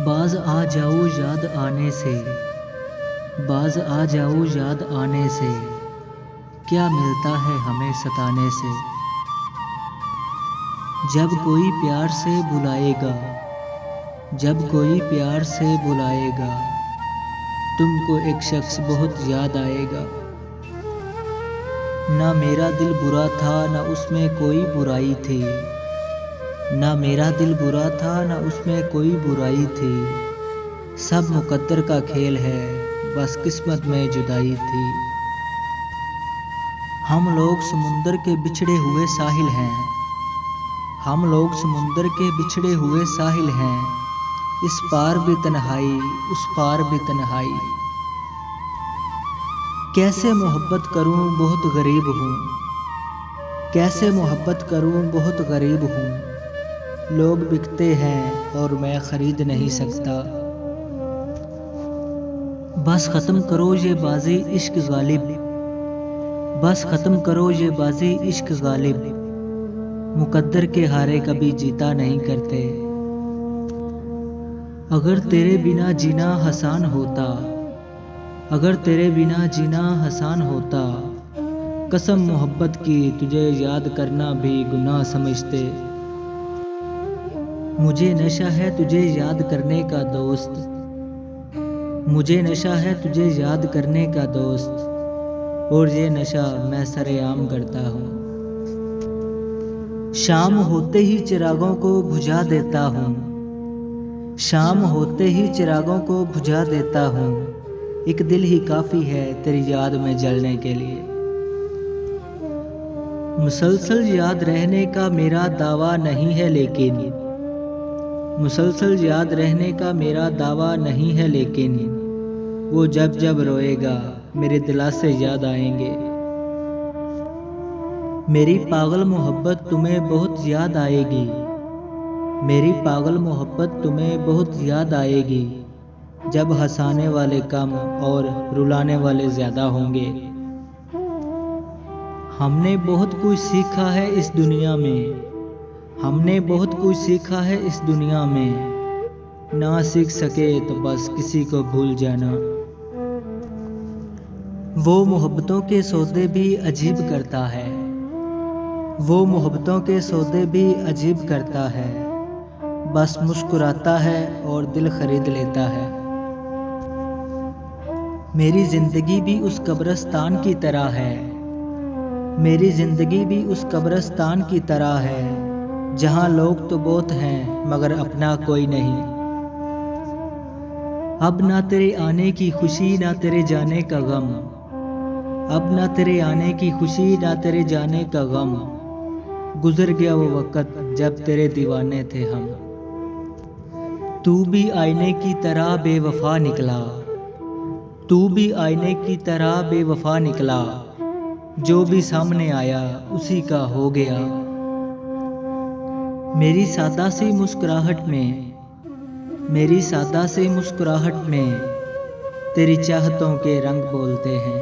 बाज आ जाओ याद आने से, बाज आ जाओ याद आने से, क्या मिलता है हमें सताने से। जब कोई प्यार से बुलाएगा, जब कोई प्यार से बुलाएगा, तुमको एक शख्स बहुत याद आएगा। ना मेरा दिल बुरा था ना उसमें कोई बुराई थी, ना मेरा दिल बुरा था ना उसमें कोई बुराई थी। सब मुकद्दर का खेल है, बस किस्मत में जुदाई थी। हम लोग समुंदर के बिछड़े हुए साहिल हैं, हम लोग समुंदर के बिछड़े हुए साहिल हैं। इस पार भी तन्हाई, उस पार भी तन्हाई। कैसे मोहब्बत करूं बहुत गरीब हूँ, कैसे मोहब्बत करूं बहुत गरीब हूँ। लोग बिकते हैं और मैं खरीद नहीं सकता। बस ख़त्म करो ये बाजी इश्क गालिब, बस ख़त्म करो ये बाजी इश्क गालिब। मुकद्दर के हारे कभी जीता नहीं करते। अगर तेरे बिना जीना आसान होता, अगर तेरे बिना जीना आसान होता, कसम मोहब्बत की तुझे याद करना भी गुनाह समझते। मुझे नशा है तुझे याद करने का दोस्त, मुझे नशा है तुझे याद करने का दोस्त। और ये नशा मैं सरेआम करता हूँ। शाम होते ही चिरागों को बुझा देता हूँ, शाम होते ही चिरागों को बुझा देता हूँ। एक दिल ही काफ़ी है तेरी याद में जलने के लिए। मुसलसल याद रहने का मेरा दावा नहीं है लेकिन, मुसलसल याद रहने का मेरा दावा नहीं है लेकिन, वो जब जब रोएगा मेरे दिलासे याद आएंगे। मेरी पागल मोहब्बत तुम्हें बहुत याद आएगी, मेरी पागल मोहब्बत तुम्हें बहुत याद आएगी। जब हंसाने वाले कम और रुलाने वाले ज़्यादा होंगे। हमने बहुत कुछ सीखा है इस दुनिया में, हमने बहुत कुछ सीखा है इस दुनिया में। ना सीख सके तो बस किसी को भूल जाना। वो मोहब्बतों के सौदे भी अजीब करता है, वो मोहब्बतों के सौदे भी अजीब करता है। बस मुस्कुराता है और दिल खरीद लेता है। मेरी ज़िंदगी भी उस कब्रिस्तान की तरह है, मेरी ज़िंदगी भी उस कब्रिस्तान की तरह है। जहाँ लोग तो बहुत हैं मगर अपना कोई नहीं। अब ना तेरे आने की खुशी ना तेरे जाने का गम, अब ना तेरे आने की खुशी ना तेरे जाने का गम। गुजर गया वो वक़्त जब तेरे दीवाने थे हम। तू भी आईने की तरह बेवफा निकला, तू भी आईने की तरह बेवफा निकला। जो भी सामने आया उसी का हो गया। मेरी सादा सी मुस्कुराहट में, मेरी सादा सी मुस्कुराहट में तेरी चाहतों के रंग बोलते हैं।